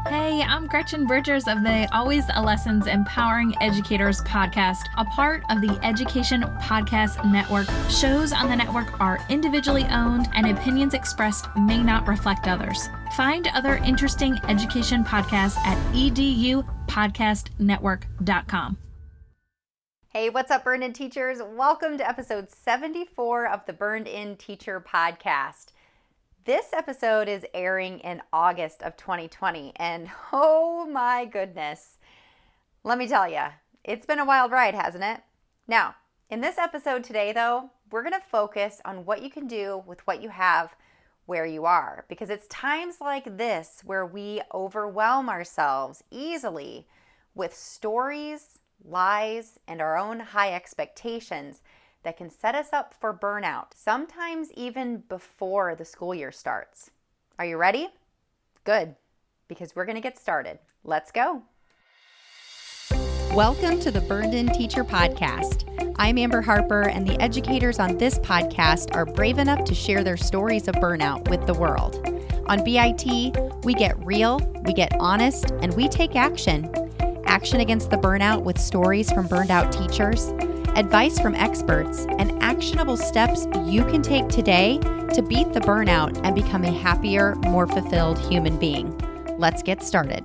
Hey, I'm Gretchen Bridgers of the Always a Lessons Empowering Educators podcast, a part of the Education Podcast Network. Shows on the network are individually owned and opinions expressed may not reflect others. Find other interesting education podcasts at edupodcastnetwork.com. Hey, what's up, Burned In Teachers? Welcome to episode 74 of the Burned In Teacher podcast. This episode is airing in August of 2020, and oh my goodness, let me tell you, it's been a wild ride, hasn't it? Now, in this episode today, though, we're going to focus on what you can do with what you have where you are, because it's times like this where we overwhelm ourselves easily with stories, lies, and our own high expectations that can set us up for burnout, sometimes even before the school year starts. Are you ready? Good, because we're going to get started. Let's go. Welcome to the Burned In Teacher podcast. I'm Amber Harper, and the educators on this podcast are brave enough to share their stories of burnout with the world. On BIT, we get real, we get honest, and we take action. Action against the burnout with stories from burned out teachers, advice from experts, and actionable steps you can take today to beat the burnout and become a happier, more fulfilled human being. Let's get started.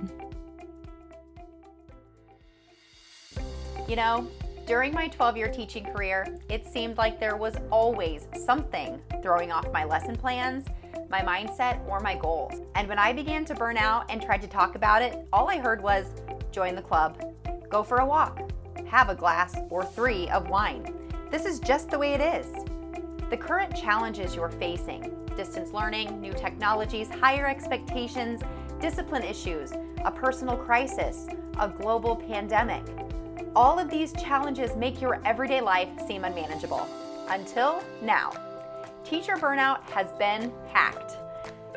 You know, during my 12-year teaching career, it seemed like there was always something throwing off my lesson plans, my mindset, or my goals. And when I began to burn out and tried to talk about it, all I heard was, join the club, go for a walk, have a glass or 3 of wine. This is just the way it is. The current challenges you're facing, distance learning, new technologies, higher expectations, discipline issues, a personal crisis, a global pandemic, all of these challenges make your everyday life seem unmanageable. Until now. Teacher burnout has been hacked.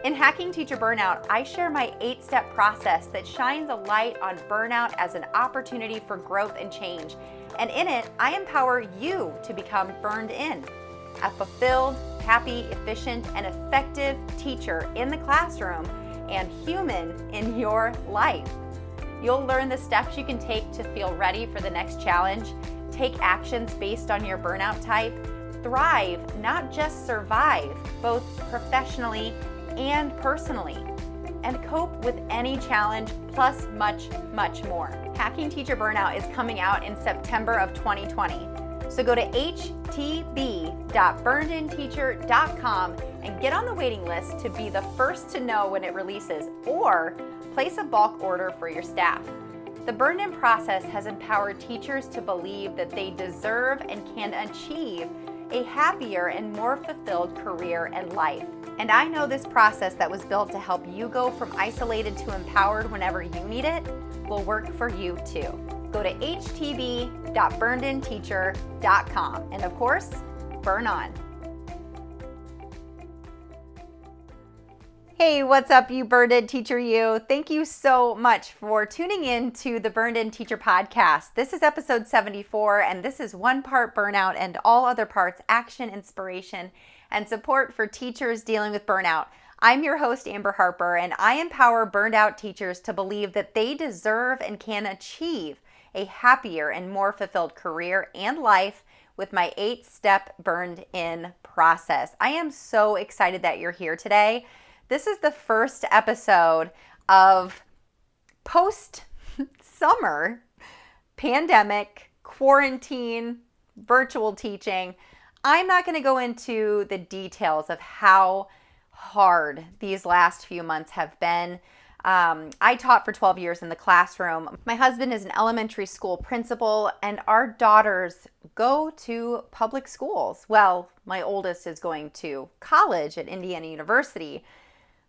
In Hacking Teacher Burnout, I share my 8-step process that shines a light on burnout as an opportunity for growth and change. And in it, I empower you to become burned in, a fulfilled, happy, efficient, and effective teacher in the classroom and human in your life. You'll learn the steps you can take to feel ready for the next challenge, take actions based on your burnout type, thrive, not just survive, both professionally and personally, and cope with any challenge, plus much, much more. Hacking Teacher Burnout is coming out in September of 2020. So go to htb.burnedinteacher.com and get on the waiting list to be the first to know when it releases, or place a bulk order for your staff. The Burned In process has empowered teachers to believe that they deserve and can achieve a happier and more fulfilled career and life. And I know this process that was built to help you go from isolated to empowered whenever you need it will work for you too. Go to htb.burnedinteacher.com and of course, burn on. Hey, what's up, you Burned In Teacher you? Thank you so much for tuning in to the Burned In Teacher podcast. This is episode 74, and this is one part burnout and all other parts action, inspiration, and support for teachers dealing with burnout. I'm your host, Amber Harper, and I empower burned out teachers to believe that they deserve and can achieve a happier and more fulfilled career and life with my 8-step Burned In process. I am so excited that you're here today. This is the first episode of post-summer pandemic, quarantine, virtual teaching. I'm not going to go into the details of how hard these last few months have been. I taught for 12 years in the classroom. My husband is an elementary school principal, and our daughters go to public schools. Well, my oldest is going to college at Indiana University.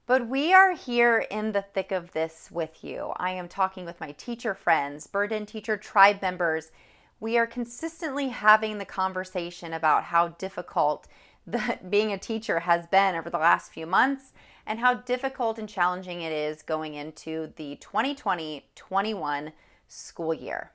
But we are here in the thick of this with you. I am talking with my teacher friends, Burned In Teacher tribe members. We are consistently having the conversation about how difficult being a teacher has been over the last few months and how difficult and challenging it is going into the 2020-21 school year.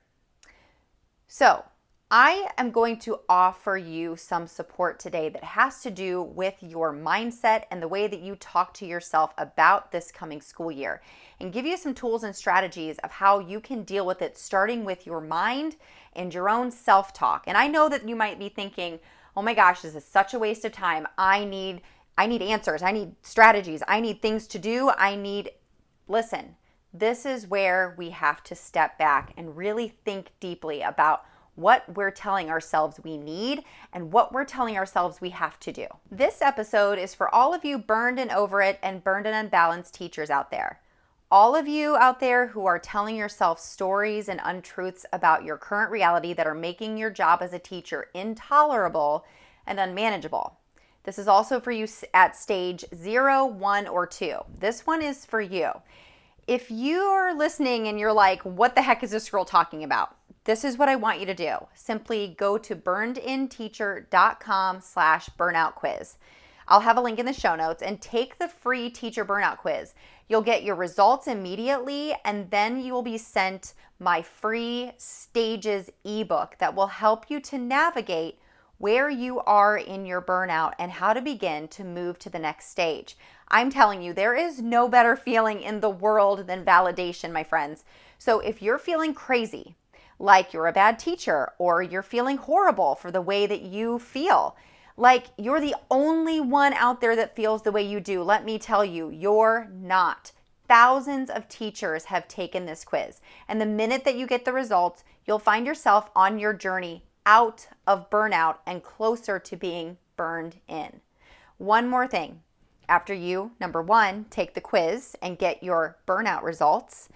So I am going to offer you some support today that has to do with your mindset and the way that you talk to yourself about this coming school year, and give you some tools and strategies of how you can deal with it, starting with your mind and your own self-talk. And I know that you might be thinking, oh my gosh, this is such a waste of time. I need answers. I need strategies. I need things to do. Listen, this is where we have to step back and really think deeply about what we're telling ourselves we need and what we're telling ourselves we have to do. This episode is for all of you burned and over it and burned and unbalanced teachers out there. All of you out there who are telling yourself stories and untruths about your current reality that are making your job as a teacher intolerable and unmanageable. This is also for you at stage 0, 1, or 2. This one is for you. If you are listening and you're like, what the heck is this girl talking about? This is what I want you to do. Simply go to burnedinteacher.com/burnout quiz. I'll have a link in the show notes, and take the free teacher burnout quiz. You'll get your results immediately, and then you will be sent my free stages ebook that will help you to navigate where you are in your burnout and how to begin to move to the next stage. I'm telling you, there is no better feeling in the world than validation, my friends. So if you're feeling crazy, like you're a bad teacher, or you're feeling horrible for the way that you feel, like you're the only one out there that feels the way you do, let me tell you, you're not. Thousands of teachers have taken this quiz, and the minute that you get the results, you'll find yourself on your journey out of burnout and closer to being burned in. One more thing. After you, number 1, take the quiz and get your burnout results,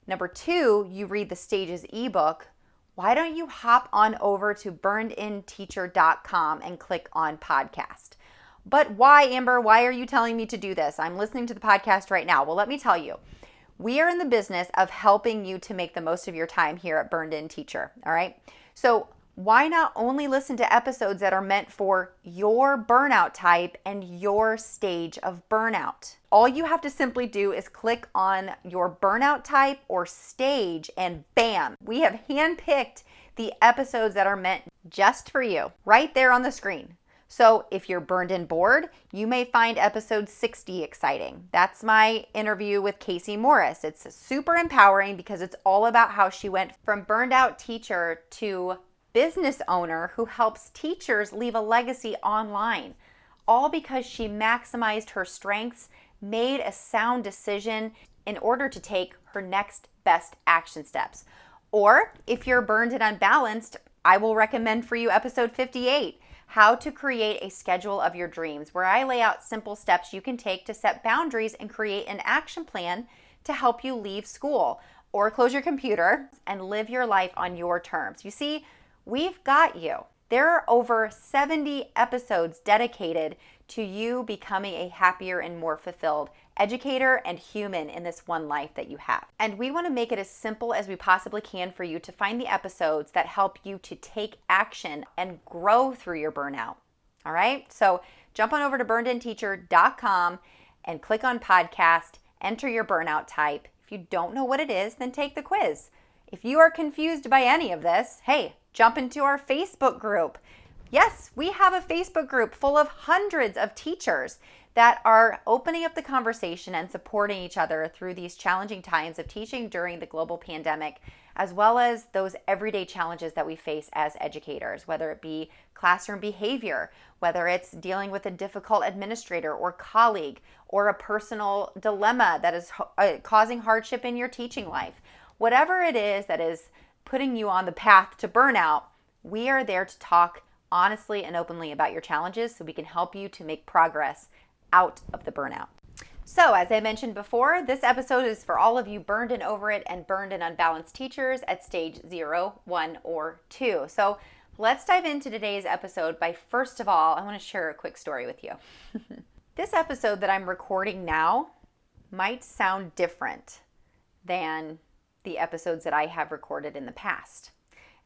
number 2, you read the Stages ebook, why don't you hop on over to burnedinteacher.com and click on podcast? But why, Amber? Why are you telling me to do this? I'm listening to the podcast right now. Well, let me tell you. We are in the business of helping you to make the most of your time here at Burned In Teacher, all right? So why not only listen to episodes that are meant for your burnout type and your stage of burnout? All you have to simply do is click on your burnout type or stage, and bam, we have handpicked the episodes that are meant just for you right there on the screen. So if you're burned and bored, you may find episode 60 exciting. That's my interview with Casey Morris. It's super empowering because it's all about how she went from burned out teacher to business owner who helps teachers leave a legacy online, all because she maximized her strengths, made a sound decision in order to take her next best action steps. Or if you're burned and unbalanced, I will recommend for you episode 58, How to Create a Schedule of Your Dreams, where I lay out simple steps you can take to set boundaries and create an action plan to help you leave school or close your computer and live your life on your terms. You see, we've got you. There are over 70 episodes dedicated to you becoming a happier and more fulfilled educator and human in this one life that you have. And we want to make it as simple as we possibly can for you to find the episodes that help you to take action and grow through your burnout. All right? So jump on over to burnedinteacher.com and click on podcast, enter your burnout type. If you don't know what it is, then take the quiz. If you are confused by any of this, hey, jump into our Facebook group. Yes, we have a Facebook group full of hundreds of teachers that are opening up the conversation and supporting each other through these challenging times of teaching during the global pandemic, as well as those everyday challenges that we face as educators, whether it be classroom behavior, whether it's dealing with a difficult administrator or colleague, or a personal dilemma that is causing hardship in your teaching life. Whatever it is that is putting you on the path to burnout, we are there to talk honestly and openly about your challenges so we can help you to make progress out of the burnout. So as I mentioned before, this episode is for all of you burned and over it and burned and unbalanced teachers at stage 0, 1, or 2. So let's dive into today's episode by, first of all, I want to share a quick story with you. This episode that I'm recording now might sound different than the episodes that I have recorded in the past.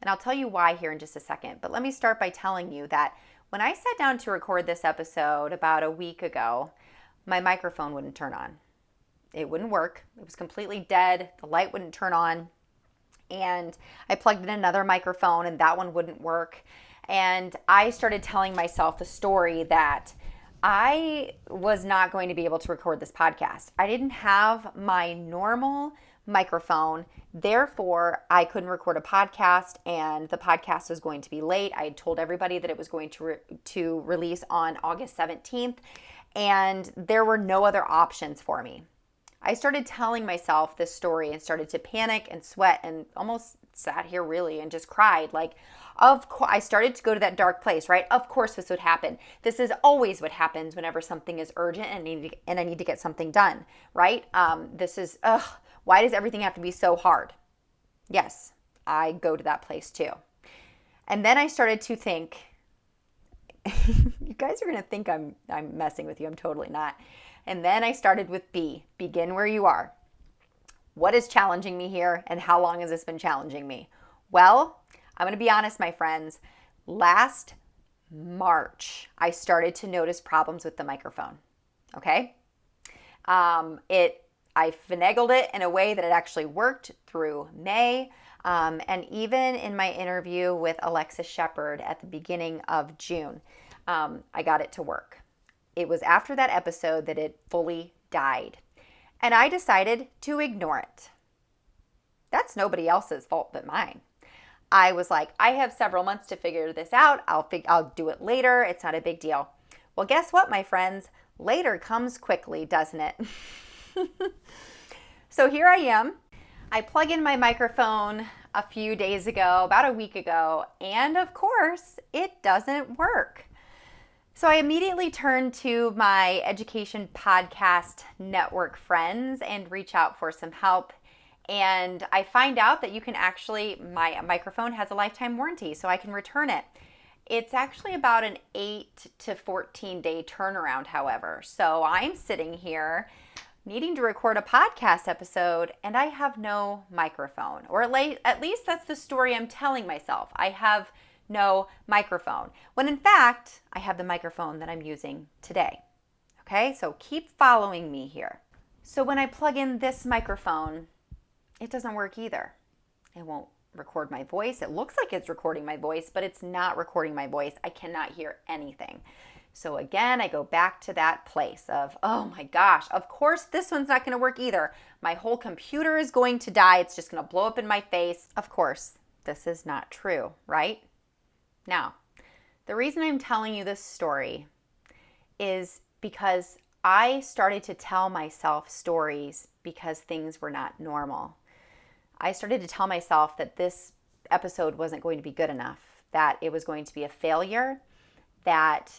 And I'll tell you why here in just a second. But let me start by telling you that when I sat down to record this episode about a week ago, my microphone wouldn't turn on. It wouldn't work. It was completely dead. The light wouldn't turn on. and I plugged in another microphone and that one wouldn't work. And I started telling myself the story that I was not going to be able to record this podcast. I didn't have my normal microphone, therefore I couldn't record a podcast, and the podcast was going to be late. I had told everybody that it was going to release on August 17th, and there were no other options for me. I started telling myself this story and started to panic and sweat and almost sat here really and just cried. Like, of course, I started to go to that dark place, right? Of course this would happen. This is always what happens whenever something is urgent and I need to get something done, right? Why does everything have to be so hard? Yes, I go to that place too. And then I started to think, you guys are going to think I'm messing with you. I'm totally not. And then I started with B, begin where you are. What is challenging me here, and how long has this been challenging me? Well, I'm going to be honest, my friends. Last March, I started to notice problems with the microphone. Okay? I finagled it in a way that it actually worked through May. And even in my interview with Alexis Shepard at the beginning of June, I got it to work. It was after that episode that it fully died. And I decided to ignore it. That's nobody else's fault but mine. I was like, I have several months to figure this out. I'll do it later. It's not a big deal. Well, guess what, my friends? Later comes quickly, doesn't it? So here I am. I plug in my microphone a few days ago, about a week ago, and of course, it doesn't work. So I immediately turn to my Education Podcast Network friends and reach out for some help. And I find out that my microphone has a lifetime warranty, so I can return it. It's actually about an 8 to 14 day turnaround, however. So I'm sitting here needing to record a podcast episode, and I have no microphone. Or at least that's the story I'm telling myself. I have no microphone. When in fact, I have the microphone that I'm using today. Okay, so keep following me here. So when I plug in this microphone, it doesn't work either. It won't record my voice. It looks like it's recording my voice, but it's not recording my voice. I cannot hear anything. So again, I go back to that place of, oh my gosh, of course this one's not going to work either. My whole computer is going to die. It's just going to blow up in my face. Of course, this is not true, right? Now, the reason I'm telling you this story is because I started to tell myself stories because things were not normal. I started to tell myself that this episode wasn't going to be good enough, that it was going to be a failure, that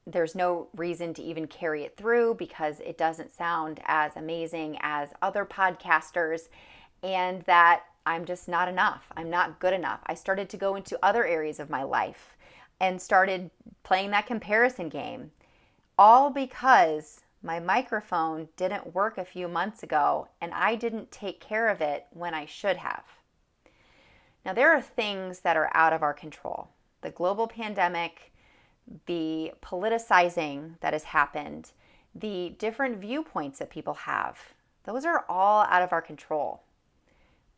there's no reason to even carry it through because it doesn't sound as amazing as other podcasters, and that I'm just not enough. I'm not good enough. I started to go into other areas of my life and started playing that comparison game, all because my microphone didn't work a few months ago and I didn't take care of it when I should have. Now, there are things that are out of our control. The global pandemic, the politicizing that has happened, the different viewpoints that people have, those are all out of our control.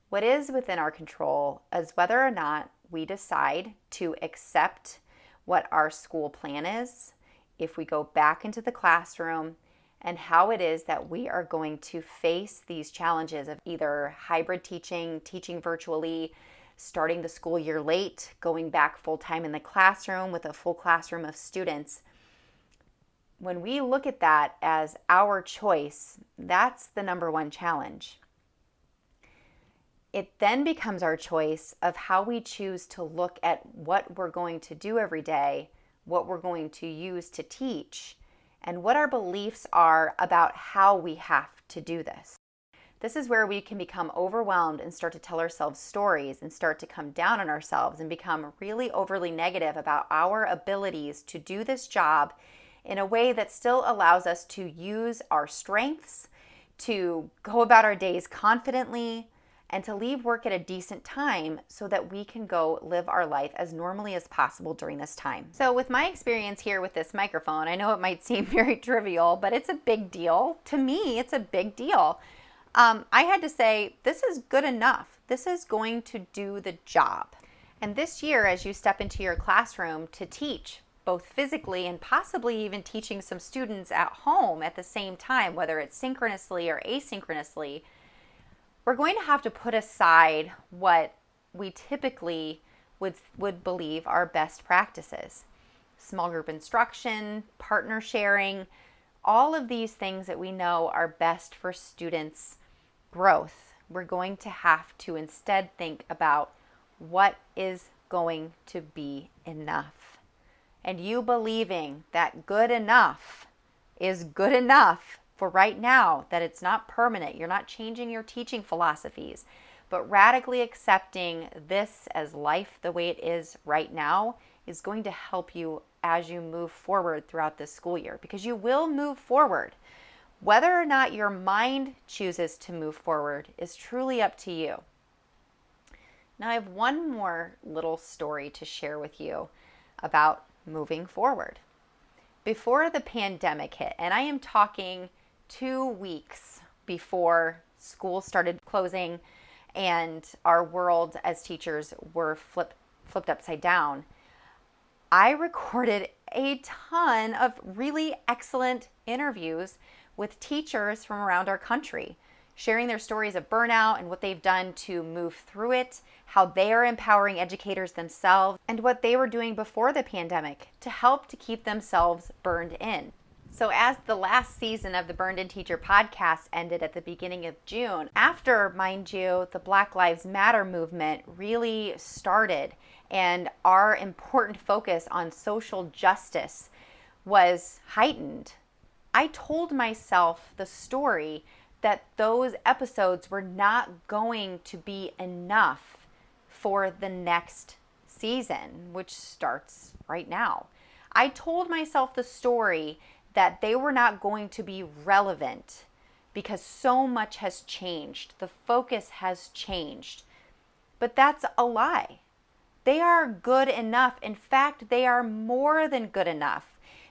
What is within our control is whether or not we decide to accept what our school plan is, if we go back into the classroom, and how it is that we are going to face these challenges of either hybrid teaching, teaching virtually, starting the school year late, going back full-time in the classroom with a full classroom of students. When we look at that as our choice, that's the number one challenge. It then becomes our choice of how we choose to look at what we're going to do every day, what we're going to use to teach, and what our beliefs are about how we have to do this. This is where we can become overwhelmed and start to tell ourselves stories and start to come down on ourselves and become really overly negative about our abilities to do this job in a way that still allows us to use our strengths, to go about our days confidently, and to leave work at a decent time so that we can go live our life as normally as possible during this time. So with my experience here with this microphone, I know it might seem very trivial, but it's a big deal. To me, it's a big deal. I had to say, this is good enough. this is going to do the job. And this year, as you step into your classroom to teach, both physically and possibly even teaching some students at home at the same time, whether it's synchronously or asynchronously, we're going to have to put aside what we typically would believe are best practices. Small group instruction, partner sharing, all of these things that we know are best for students' growth. We're going to have to instead think about what is going to be enough. And you believing that good enough is good enough for right now, that it's not permanent. You're not changing your teaching philosophies, but radically accepting this as life the way it is right now is going to help you as you move forward throughout this school year, because you will move forward. Whether or not your mind chooses to move forward is truly up to you. Now, I have one more little story to share with you about moving forward. Before the pandemic hit, and I am talking 2 weeks before school started closing and our world as teachers were flipped upside down, I recorded a ton of really excellent interviews with teachers from around our country, sharing their stories of burnout and what they've done to move through it, how they are empowering educators themselves, and what they were doing before the pandemic to help to keep themselves burned in. So as the last season of the Burned In Teacher podcast ended at the beginning of June, after, mind you, the Black Lives Matter movement really started and our important focus on social justice was heightened, I told myself the story that those episodes were not going to be enough for the next season, which starts right now. I told myself the story that they were not going to be relevant because so much has changed. The focus has changed. But that's a lie. They are good enough. In fact, they are more than good enough,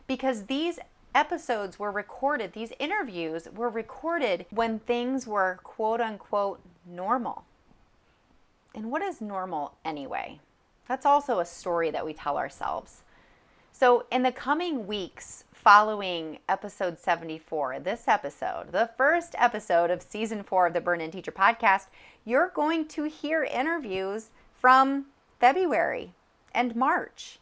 because these episodes were recorded, these interviews were recorded when things were quote unquote normal. And what is normal anyway? That's also a story that we tell ourselves. So in the coming weeks following episode 74, this episode, the first episode of season 4 of the Burned In Teacher podcast, you're going to hear interviews from February and March.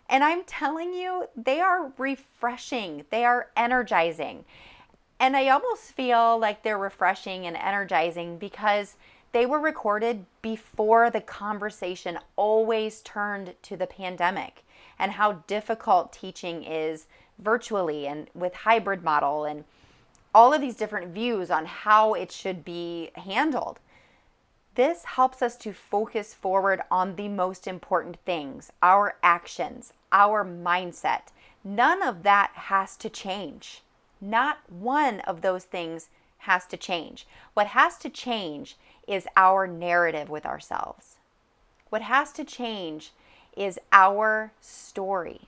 And I'm telling you, they are refreshing. They are energizing. And I almost feel like they're refreshing and energizing because they were recorded before the conversation always turned to the pandemic and how difficult teaching is virtually and with hybrid model and all of these different views on how it should be handled. This helps us to focus forward on the most important things, our actions, our mindset. None of that has to change. Not one of those things has to change. What has to change is our narrative with ourselves. What has to change is our story,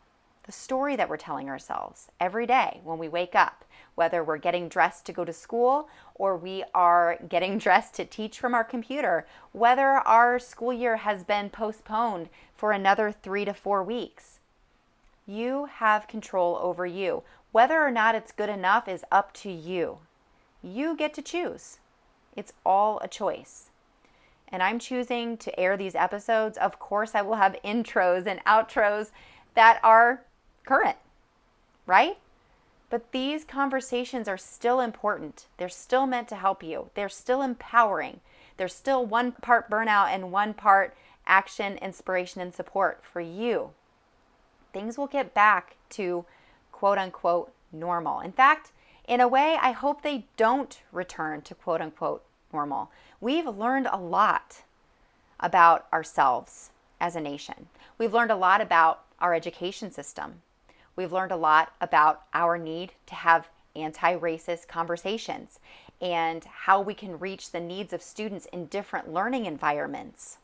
the story that we're telling ourselves every day when we wake up, whether we're getting dressed to go to school or we are getting dressed to teach from our computer, whether our school year has been postponed for another 3 to 4 weeks. You have control over you. Whether or not it's good enough is up to you. You get to choose. It's all a choice. And I'm choosing to air these episodes. Of course, I will have intros and outros that are current, right? But these conversations are still important. They're still meant to help you. They're still empowering. They're still one part burnout and one part action, inspiration, and support for you. Things will get back to quote unquote normal. In fact, in a way, I hope they don't return to quote unquote normal. We've learned a lot about ourselves as a nation. We've learned a lot about our education system. We've learned a lot about our need to have anti-racist conversations and how we can reach the needs of students in different learning environments.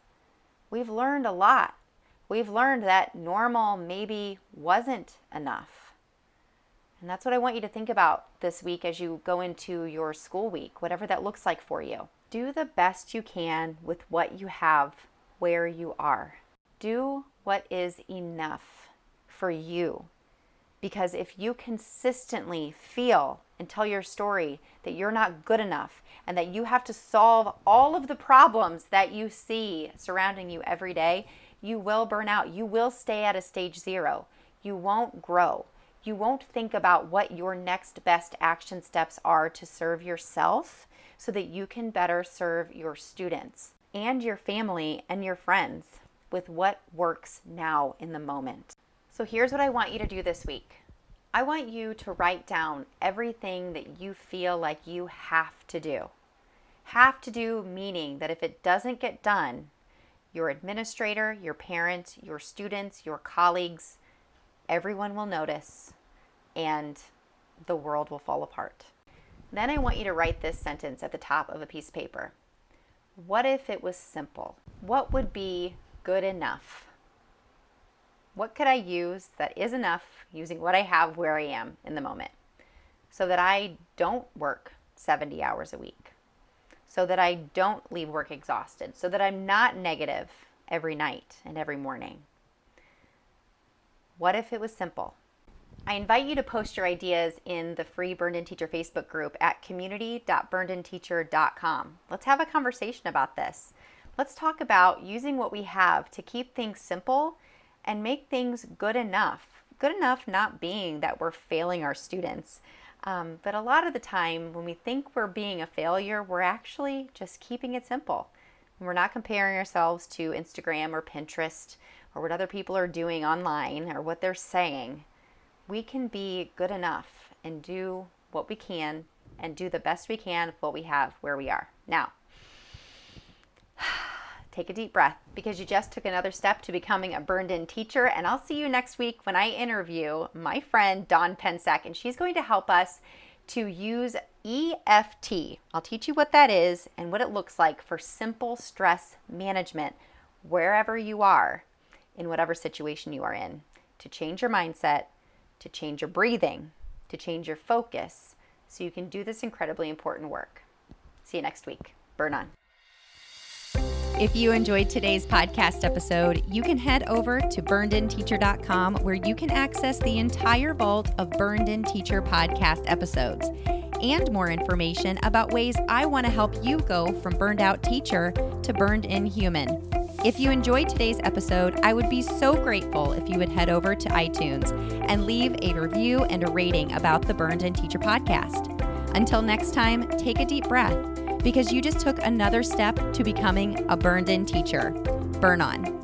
We've learned a lot. We've learned that normal maybe wasn't enough. And that's what I want you to think about this week as you go into your school week, whatever that looks like for you. Do the best you can with what you have where you are. Do what is enough for you. Because if you consistently feel and tell your story that you're not good enough and that you have to solve all of the problems that you see surrounding you every day, you will burn out. You will stay at a stage 0. You won't grow. You won't think about what your next best action steps are to serve yourself so that you can better serve your students and your family and your friends with what works now in the moment. So here's what I want you to do this week. I want you to write down everything that you feel like you have to do. Have to do meaning that if it doesn't get done, your administrator, your parent, your students, your colleagues, everyone will notice and the world will fall apart. Then I want you to write this sentence at the top of a piece of paper. What if it was simple? What would be good enough? What could I use that is enough using what I have where I am in the moment so that I don't work 70 hours a week, so that I don't leave work exhausted, so that I'm not negative every night and every morning? What if it was simple? I invite you to post your ideas in the free Burned In Teacher Facebook group at community.burnedinteacher.com. Let's have a conversation about this. Let's talk about using what we have to keep things simple and make things good enough. Good enough not being that we're failing our students, but a lot of the time when we think we're being a failure, we're actually just keeping it simple. We're not comparing ourselves to Instagram or Pinterest or what other people are doing online or what they're saying. We can be good enough and do what we can and do the best we can with what we have where we are. Now, take a deep breath because you just took another step to becoming a burned in teacher. And I'll see you next week when I interview my friend Dawn Pensack, and she's going to help us to use EFT. I'll teach you what that is and what it looks like for simple stress management wherever you are, in whatever situation you are in, to change your mindset, to change your breathing, to change your focus, so you can do this incredibly important work. See you next week. Burn on. If you enjoyed today's podcast episode, you can head over to burnedinteacher.com where you can access the entire vault of Burned In Teacher podcast episodes and more information about ways I want to help you go from burned out teacher to burned in human. If you enjoyed today's episode, I would be so grateful if you would head over to iTunes and leave a review and a rating about the Burned In Teacher podcast. Until next time, take a deep breath because you just took another step to becoming a burned in teacher. Burn on.